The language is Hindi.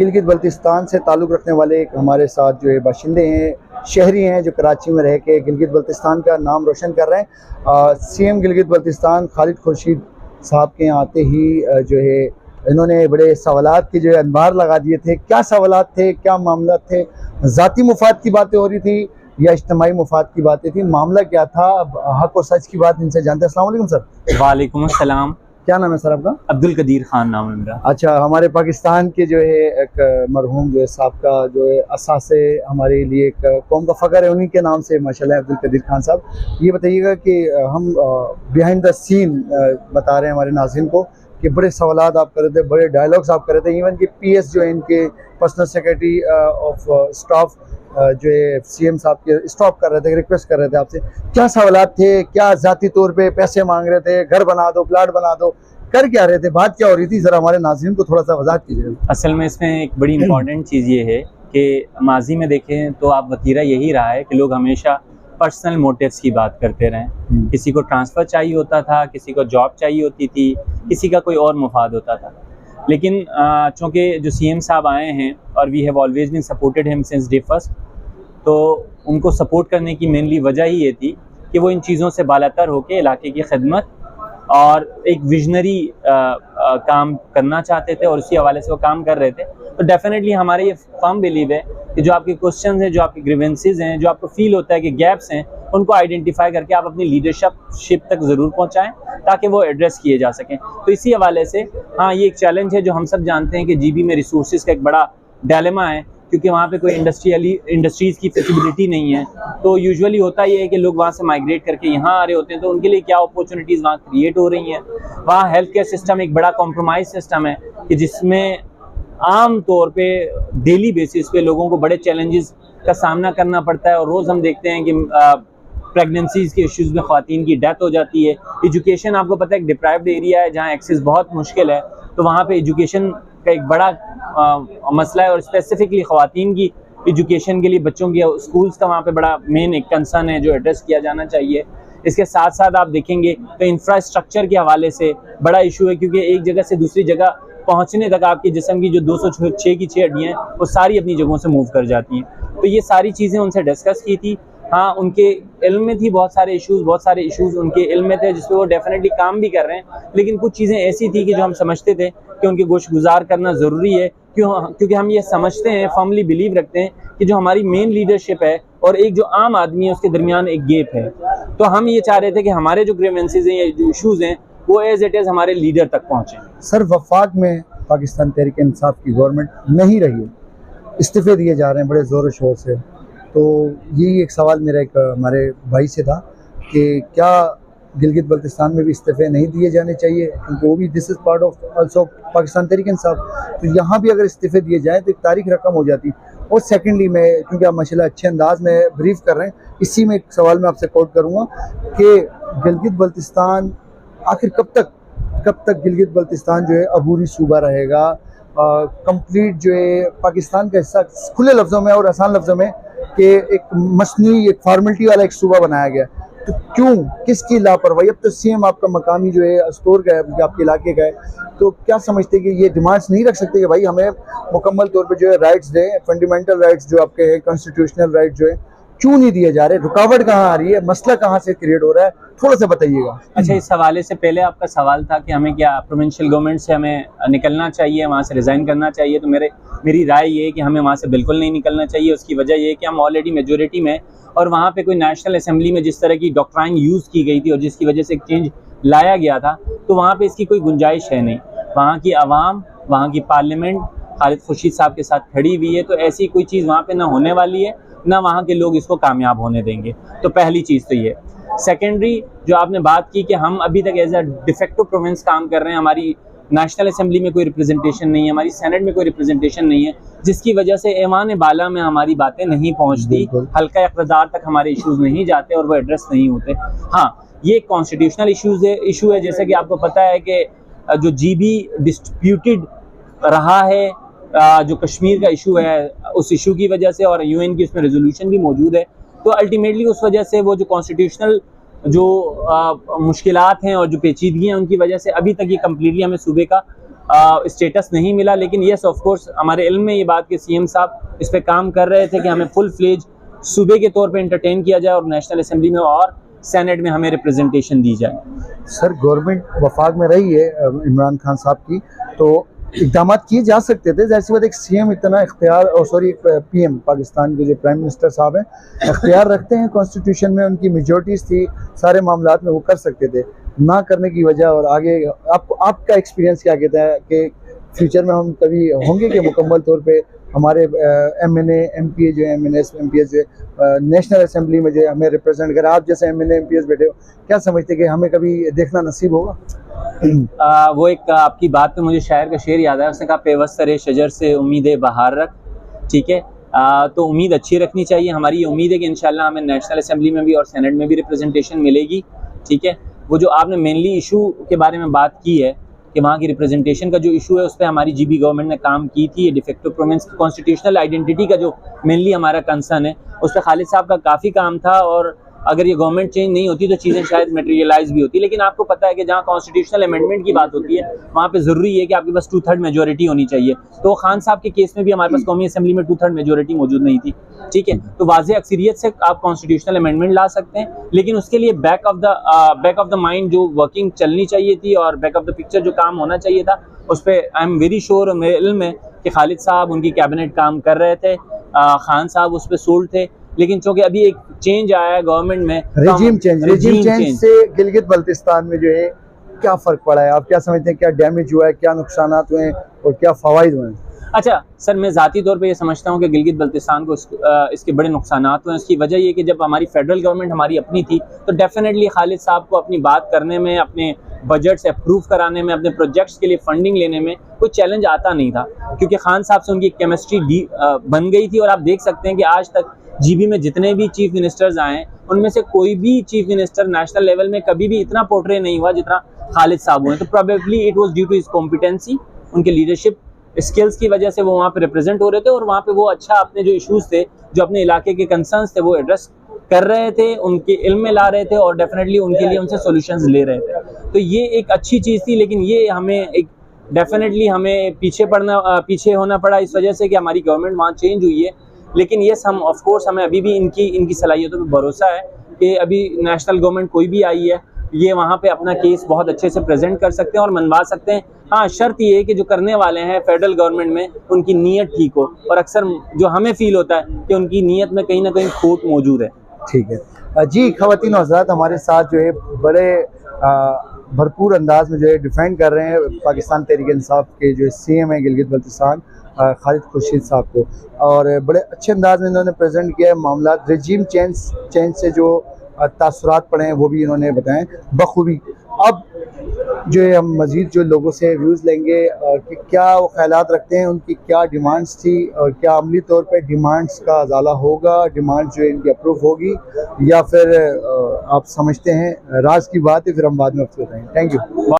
गिलगित बल्तिस्तान से ताल्लुक़ रखने वाले एक हमारे साथ जो है बाशिंदे हैं, शहरी हैं, जो कराची में रह के गिलगित बल्तिस्तान का नाम रोशन कर रहे हैं। सीएम गिलगित बल्तिस्तान खालिद खुर्शीद साहब के यहाँ आते ही जो है इन्होंने बड़े सवालात के जो है अनबार लगा दिए थे। क्या सवालात थे, क्या मामला थे? ज़ाती मुफाद की बातें हो रही थी या इज्तिमाई मुफाद की बातें थी? मामला क्या था? अब हक और सच की बात इनसे जानते हैं। अस्सलाम वालेकुम सर। वालेकुम अस्सलाम। क्या नाम है सर आपका? अब्दुल कदीर खान नाम है मेरा। अच्छा, हमारे पाकिस्तान के जो है एक मरहूम जो है साहबका जो है असासे हमारे लिए एक कौम का फ़ख्र है, उन्हीं के नाम से माशाल्लाह अब्दुल कदीर खान साहब। ये बताइएगा कि हम बिहाइंड द सीन बता रहे हैं हमारे नाज़रीन को कि बड़े सवालात आप कर रहे थे, बड़े डायलॉग्स आप कर रहे थे। इवन कि पीएस जो है इनके पर्सनल सेक्रेटरी ऑफ स्टाफ जो है सीएम साहब के स्टॉप कर रहे थे, रिक्वेस्ट कर रहे थे आपसे। क्या सवालात थे? क्या ज़ाती तौर पे पैसे मांग रहे थे, घर बना दो, प्लाट बना दो, कर क्या रहे थे, बात क्या हो रही थी? ज़रा हमारे नाज़रीन को थोड़ा सा वजाहत कीजिए। असल में इसमें एक बड़ी इंपॉर्टेंट चीज़ ये है कि माजी में देखें तो आप वतीरा यही रहा है कि लोग हमेशा पर्सनल मोटिव्स की बात करते रहें। किसी को ट्रांसफ़र चाहिए होता था, किसी को जॉब चाहिए होती थी, किसी का कोई और मुफाद होता था। लेकिन चूँकि जो सीएम साहब आए हैं और we have always been supported him since day first, तो उनको सपोर्ट करने की मेनली वजह ही ये थी कि वो इन चीज़ों से बालातर होकर इलाके की खिदमत और एक विजनरी काम करना चाहते थे और उसी हवाले से वो काम कर रहे थे। तो डेफिनेटली हमारे ये फर्म बिलीव है कि जो आपके क्वेश्चंस हैं, जो आपके ग्रीवेंसेस हैं, जो आपको फील होता है कि गैप्स हैं, उनको आइडेंटिफाई करके आप अपनी लीडरशिप तक ज़रूर पहुंचाएं ताकि वो एड्रेस किए जा सकें। तो इसी हवाले से हाँ, ये एक चैलेंज है जो हम सब जानते हैं कि जीबी में रिसोर्सेज का एक बड़ा डायलेमा है, क्योंकि वहाँ पे कोई इंडस्ट्रीज़ की फैसिलिटी नहीं है। तो यूजुअली होता ये है कि लोग वहाँ से माइग्रेट करके यहाँ आ रहे होते हैं, तो उनके लिए क्या अपॉर्चुनिटीज़ वहाँ क्रिएट हो रही हैं। वहाँ हेल्थ केयर सिस्टम एक बड़ा कॉम्प्रोमाइज़ सिस्टम है कि जिसमें आम तौर पे डेली बेसिस पे लोगों को बड़े चैलेंजेस का सामना करना पड़ता है और रोज़ हम देखते हैं कि प्रेगनेंसीज़ के इश्यूज़ में ख़वातीन की डेथ हो जाती है। एजुकेशन आपको पता है एक डिप्राइव्ड एरिया है जहाँ एक्सेस बहुत मुश्किल है, तो वहाँ पे एजुकेशन का एक बड़ा मसला है और स्पेसिफिकली ख़वातीन की एजुकेशन के लिए बच्चों की स्कूल्स का वहाँ पे बड़ा मेन एक कंसर्न है जो एड्रेस किया जाना चाहिए। इसके साथ साथ आप देखेंगे तो इंफ्रास्ट्रक्चर के हवाले से बड़ा इशू है, क्योंकि एक जगह से दूसरी जगह पहुँचने तक आपके जिस्म की जो 206 की 6 हड्डियाँ हैं वो सारी अपनी जगहों से मूव कर जाती हैं। तो ये सारी चीज़ें उनसे डिस्कस की थी। हाँ, उनके इल्म में थी बहुत सारे इश्यूज़ उनके इल्म में थे जिस पे वो डेफिनेटली काम भी कर रहे हैं। लेकिन कुछ चीज़ें ऐसी थी कि जो हम समझते थे कि उनके गोशगुजार करना ज़रूरी है, क्योंकि हम ये समझते हैं, फर्मली बिलीव रखते हैं कि जो हमारी मेन लीडरशिप है और एक जो आम आदमी है उसके दरमियान एक गैप है। तो हम ये चाह रहे थे कि हमारे जो ग्रीवेंसेस हैं या जो इशूज़ हैं वो एज इट इज़ हमारे लीडर तक पहुँचें। सर, वफाक में पाकिस्तान तहरीक इंसाफ की गवर्नमेंट नहीं रही है, इस्तीफ़े दिए जा रहे हैं बड़े ज़ोर शोर से। तो यही एक सवाल मेरा एक हमारे भाई से था कि क्या गिलगित बल्तिस्तान में भी इस्तीफ़े नहीं दिए जाने चाहिए, क्योंकि वो भी this is part of also Pakistan Tehreek Insaf. तो यहाँ भी अगर इस्तीफ़े दिए जाएँ तो एक तारीख रकम हो जाती। और सेकेंडली मैं, क्योंकि आप माशाल्लाह अच्छे अंदाज में ब्रीफ कर रहे हैं, इसी में एक सवाल मैं आपसे कोट करूँगा कि गिलगित बल्तिस्तान आखिर कब तक गिलगित बल्तिस्तान जो है अबूरी सूबा रहेगा, कंप्लीट जो है पाकिस्तान का हिस्सा, खुले लफ्ज़ों में और आसान लफ्ज़ों में, कि एक मसनूई एक फॉर्मेलिटी वाला एक सूबा बनाया गया। तो क्यों, किसकी लापरवाही? अब तो सीएम आपका मकामी जो है अस्तोर का है, आपके इलाके का है, तो क्या समझते हैं कि ये डिमांड्स नहीं रख सकते कि भाई हमें मुकम्मल तौर पे जो है राइट्स दें, फंडामेंटल राइट्स जो आपके हैं, कॉन्स्टिट्यूशनल राइट्स जो है, क्यों नहीं दिए जा रहे? रुकावट कहाँ आ रही है? मसला कहाँ से क्रिएट हो रहा है? थोड़ा सा बताइएगा। अच्छा, इस हवाले से पहले आपका सवाल था कि हमें क्या प्रोविंशियल गवर्नमेंट से हमें निकलना चाहिए, वहाँ से रिज़ाइन करना चाहिए। तो मेरी राय ये है कि हमें वहाँ से बिल्कुल नहीं निकलना चाहिए। उसकी वजह ये है कि हम ऑलरेडी मेजॉरिटी में, और वहाँ पे कोई नेशनल असेंबली में जिस तरह की डॉक्ट्राइन यूज़ की गई थी और जिसकी वजह से एक चेंज लाया गया था, तो वहाँ पे इसकी कोई गुंजाइश है नहीं। वहाँ की आवाम, वहाँ की पार्लियामेंट खालिद खुर्शीद साहब के साथ खड़ी हुई है, तो ऐसी कोई चीज़ वहाँ पे ना होने वाली है, ना वहाँ के लोग इसको कामयाब होने देंगे। तो पहली चीज़ तो ये। सेकेंडरी, जो आपने बात की कि हम अभी तक एज अ डिफेक्टिव प्रोविंस काम कर रहे हैं, हमारी नेशनल असेंबली में कोई रिप्रेजेंटेशन नहीं है, हमारी सेनेट में कोई रिप्रेजेंटेशन नहीं है, जिसकी वजह से ऐवान बाला में हमारी बातें नहीं पहुँचती, हल्का इक़्तिदार तक हमारे इश्यूज़ नहीं जाते और वो एड्रेस नहीं होते। हाँ, ये कॉन्स्टिट्यूशनल इशू है। जैसे कि आपको पता है कि जो जीबी डिस्प्यूटेड रहा है, जो कश्मीर का इशू है, उस इशू की वजह से, और यूएन की उसमें रेजोल्यूशन भी मौजूद है, तो अल्टीमेटली उस वजह से वो जो कॉन्स्टिट्यूशनल जो मुश्किलात हैं और जो पेचीदगियाँ हैं, उनकी वजह से अभी तक ये कम्प्लीटली हमें सूबे का स्टेटस नहीं मिला, लेकिन येस ऑफ कोर्स हमारे इल्म में ये बात कि सीएम साहब इस पे काम कर रहे थे कि हमें फुल फ्लेज सूबे के तौर पे एंटरटेन किया जाए और नेशनल असेंबली में और सेनेट में हमें रिप्रेजेंटेशन दी जाए। सर गवर्नमेंट वफाक में रही है इमरान खान साहब की, तो इक़दाम किए जा सकते थे। जैसे बात एक सीएम इतना इख्तियार और सॉरी पीएम पाकिस्तान के जो प्राइम मिनिस्टर साहब हैं इख्तियार रखते हैं, कॉन्स्टिट्यूशन में उनकी मेजॉरिटीज़ थी, सारे मामलात में वो कर सकते थे, ना करने की वजह। और आगे आपका एक्सपीरियंस क्या कहता है कि फ्यूचर में हम कभी होंगे कि मुकम्मल तौर पे हमारे एमएनए एमपीए जो है एमएनएस एमपीएस जो नेशनल असेंबली में जो हमें रिप्रेजेंट कर, आप जैसे एमएनए एमपीएस बैठे हो, क्या समझते हैं कि हमें कभी देखना नसीब होगा? वो एक आपकी बात पे मुझे शायर का शेर याद है, उसने कहा पेवस्तरे शजर से उम्मीदें बहार रख। ठीक है, तो उम्मीद अच्छी रखनी चाहिए। हमारी ये उम्मीद है कि इंशाल्लाह हमें नेशनल असेंबली में भी और सेनेट में भी रिप्रेजेंटेशन मिलेगी। ठीक है, वो जो आपने मेनली इशू के बारे में बात की है कि वहाँ की रिप्रेजेंटेशन का जो इशू है उस पर हमारी जीबी गवर्नमेंट ने काम की थी। ये डिफेक्टिव प्रोविंस की कॉन्स्टिट्यूशनल आइडेंटिटी का जो मेनली हमारा कंसर्न है उस पर खालिद साहब का काफ़ी काम था, और अगर ये गवर्नमेंट चेंज नहीं होती तो चीज़ें शायद मटेरियलाइज भी होती। लेकिन आपको पता है कि जहाँ कॉन्स्टिट्यूशनल अमेंडमेंट की बात होती है वहाँ पे ज़रूरी है कि आपके पास 2/3 मेजोरिटी होनी चाहिए। तो खान साहब के केस में भी हमारे पास कौमी असेंबली में 2/3 मेजोरिटी मौजूद नहीं थी। ठीक है, तो वाज़ेह अक्सरियत से आप कॉन्स्टिट्यूशनल अमेंडमेंट ला सकते हैं, लेकिन उसके लिए बैक ऑफ द माइंड जो वर्किंग चलनी चाहिए थी और बैक ऑफ द पिक्चर जो काम होना चाहिए था उस पर आई एम वेरी श्योर, मेरे इल्म है कि खालिद साहब उनकी कैबिनेट काम कर रहे थे, खान साहब उस पर सोल्ड थे। लेकिन चूंकि अभी एक चेंज आया है गवर्नमेंट में, रेजिम चेंज से गिलगित बल्तिस्तान में जो है क्या फ़र्क पड़ा है? आप क्या समझते हैं, क्या डैमेज हुआ है, क्या नुकसान हुए हैं और क्या फ़वाइद हुए हैं? अच्छा सर, मैं ज़ाती तौर पे ये समझता हूँ कि गिलगित बल्तिस्तान को इसके बड़े नुकसान हुए हैं। उसकी वजह ये कि जब हमारी फेडरल गवर्नमेंट हमारी अपनी थी तो डेफिनेटली खालिद साहब को अपनी बात करने में, अपने बजट्स अप्रूव कराने में, अपने प्रोजेक्ट्स के लिए फंडिंग लेने में कोई चैलेंज आता नहीं था, क्योंकि खान साहब से उनकी केमिस्ट्री बन गई थी। और आप देख सकते हैं कि आज तक जीबी में जितने भी चीफ मिनिस्टर्स आए हैं उनमें से कोई भी चीफ मिनिस्टर नेशनल लेवल में कभी भी इतना पोर्ट्रे नहीं हुआ जितना खालिद साहब हुए। तो probably it was due to his competency, उनके लीडरशिप स्किल्स की वजह से वो वहाँ पे रिप्रेजेंट हो रहे थे और वहाँ पे वो अच्छा अपने जो इश्यूज थे, जो अपने इलाके के कंसर्न्स थे वो एड्रेस कर रहे थे, उनके इल्म में ला रहे थे और डेफिनेटली उनके लिए उनसे सॉल्यूशंस ले रहे थे। तो ये एक अच्छी चीज़ थी, लेकिन ये हमें एक डेफिनेटली हमें पीछे होना पड़ा इस वजह से कि हमारी गवर्नमेंट वहाँ चेंज हुई है। लेकिन येस, हम ऑफ कोर्स हमें अभी भी इनकी सलाहियतों पर भरोसा है कि अभी नेशनल गवर्नमेंट कोई भी आई है ये वहाँ पे अपना केस बहुत अच्छे से प्रेजेंट कर सकते हैं और मनवा सकते हैं। हाँ, शर्त ये है कि जो करने वाले हैं फेडरल गवर्नमेंट में उनकी नीयत ठीक हो, और अक्सर जो हमें फील होता है कि उनकी नीयत में कहीं ना कहीं खोट मौजूद है। ठीक है जी, ख़वातीन और हज़रात हमारे साथ जो है बड़े भरपूर अंदाज में जो है डिफेंड कर रहे हैं पाकिस्तान तहरीक इंसाफ के जो सीएम है गिलगित बल्तिस्तान खालिद खुर्शीद साहब को, और बड़े अच्छे अंदाज में इन्होंने प्रेजेंट किया है मामला। रेजिम चेंज से जो तासुरात पड़े हैं वो भी इन्होंने बताएं बखूबी। अब जो है हम मज़ीद जो लोगों से व्यूज़ लेंगे कि क्या वो ख्यालात रखते हैं, उनकी क्या डिमांड्स थी और क्या अमली तौर पे डिमांड्स का अजाला होगा, डिमांड जो है इनकी अप्रूव होगी या फिर आप समझते हैं राज की बात है, फिर हम बाद में आपको बताएंगे। Thank you.